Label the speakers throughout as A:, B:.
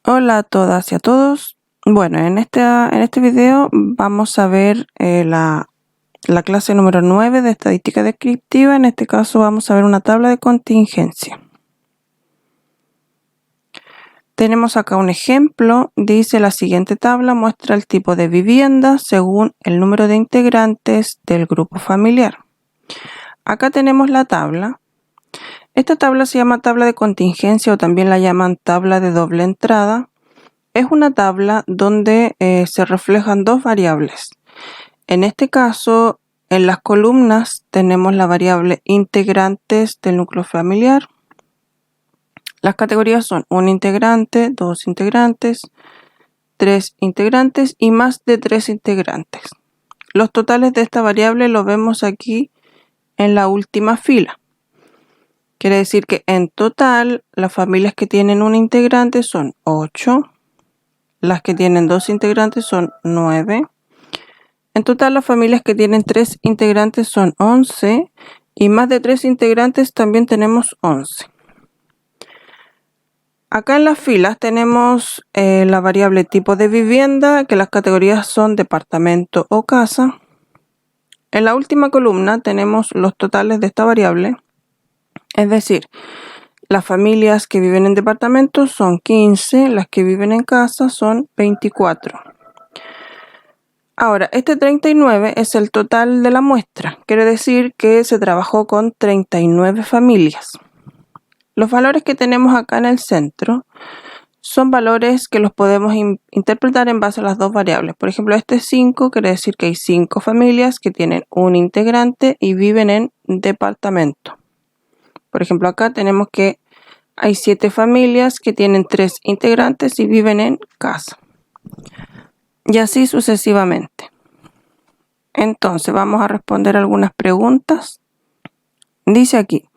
A: Hola a todas y a todos. Bueno, en este video vamos a ver la clase número 9 de estadística descriptiva. En este caso vamos a ver una tabla de contingencia. Tenemos acá un ejemplo. Dice: la siguiente tabla muestra el tipo de vivienda según el número de integrantes del grupo familiar. Acá tenemos la tabla. Esta tabla se llama tabla de contingencia o también la llaman tabla de doble entrada. Es una tabla donde se reflejan dos variables. En este caso, en las columnas tenemos la variable integrantes del núcleo familiar. Las categorías son un integrante, dos integrantes, tres integrantes y más de tres integrantes. Los totales de esta variable lo vemos aquí en la última fila. Quiere decir que en total las familias que tienen un integrante son 8. Las que tienen dos integrantes son 9. En total, las familias que tienen 3 integrantes son 11 y más de 3 integrantes también tenemos 11. Acá en las filas tenemos la variable tipo de vivienda, que las categorías son departamento o casa. En la última columna tenemos los totales de esta variable, es decir, las familias que viven en departamentos son 15, las que viven en casa son 24. Ahora, este 39 es el total de la muestra. Quiere decir que se trabajó con 39 familias. Los valores que tenemos acá en el centro son valores que los podemos interpretar en base a las dos variables. Por ejemplo, este 5 quiere decir que hay 5 familias que tienen un integrante y viven en departamento. Por ejemplo, acá tenemos que hay 7 familias que tienen 3 integrantes y viven en casa. Y así sucesivamente. Entonces vamos a responder algunas preguntas. Dice aquí,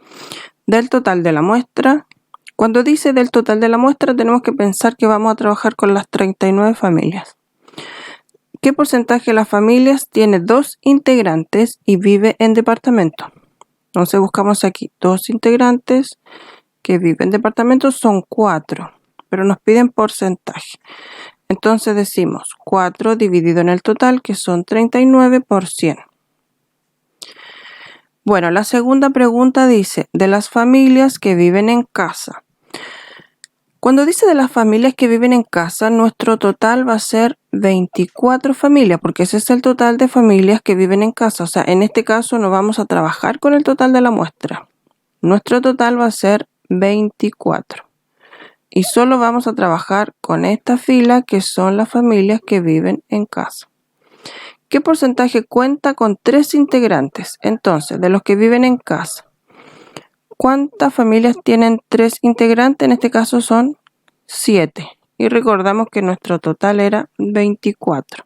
A: del total de la muestra. Cuando dice del total de la muestra tenemos que pensar que vamos a trabajar con las 39 familias. ¿Qué porcentaje de las familias tiene 2 integrantes y vive en departamento? Entonces buscamos aquí 2 integrantes que viven en departamento, son 4, pero nos piden porcentaje. Entonces decimos 4 dividido en el total, que son 39 por 100. Bueno, la segunda pregunta dice, de las familias que viven en casa. Cuando dice de las familias que viven en casa, nuestro total va a ser 24 familias, porque ese es el total de familias que viven en casa. O sea, en este caso no vamos a trabajar con el total de la muestra. Nuestro total va a ser 24. Y solo vamos a trabajar con esta fila, que son las familias que viven en casa. ¿Qué porcentaje cuenta con 3 integrantes? Entonces, de los que viven en casa, ¿cuántas familias tienen 3 integrantes? En este caso son 7. Y recordamos que nuestro total era 24.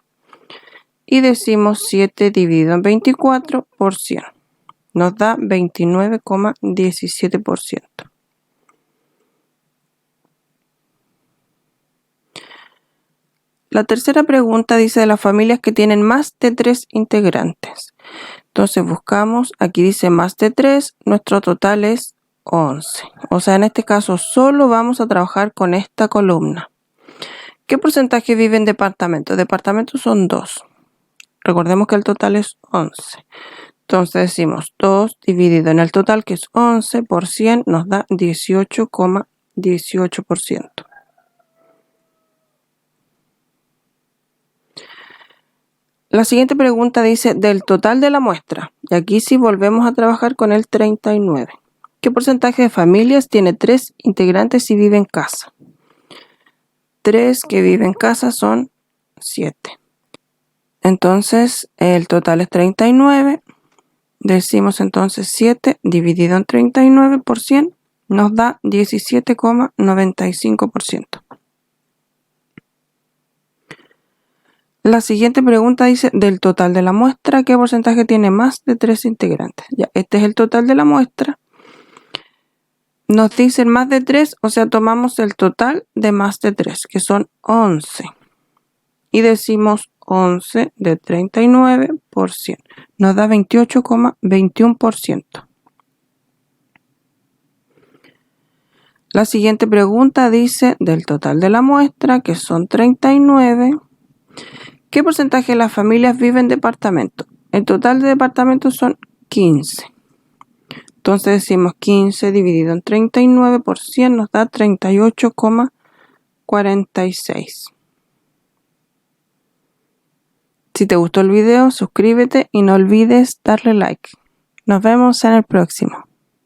A: Y decimos 7 dividido en 24 por 100. Nos da 29,17%. La tercera pregunta dice de las familias que tienen más de 3 integrantes. Entonces buscamos, aquí dice más de 3, nuestro total es 11. O sea, en este caso solo vamos a trabajar con esta columna. ¿Qué porcentaje vive en departamentos? Departamentos son 2. Recordemos que el total es 11. Entonces decimos 2 dividido en el total, que es 11 por 100, nos da 18,18%. La siguiente pregunta dice del total de la muestra. Y aquí sí volvemos a trabajar con el 39. ¿Qué porcentaje de familias tiene 3 integrantes y vive en casa? 3 que viven en casa son 7. Entonces el total es 39. Decimos entonces 7 dividido en 39 por 100 nos da 17,95%. La siguiente pregunta dice del total de la muestra, ¿qué porcentaje tiene más de 3 integrantes? Ya, este es el total de la muestra. Nos dicen más de 3, o sea, tomamos el total de más de 3, que son 11. Y decimos 11 de 39 por 100. Nos da 28,21%. La siguiente pregunta dice, del total de la muestra, que son 39, ¿qué porcentaje de las familias vive en departamento? El total de departamentos son 15. Entonces decimos 15 dividido en 39 por 100 nos da 38,46. Si te gustó el video, suscríbete y no olvides darle like. Nos vemos en el próximo.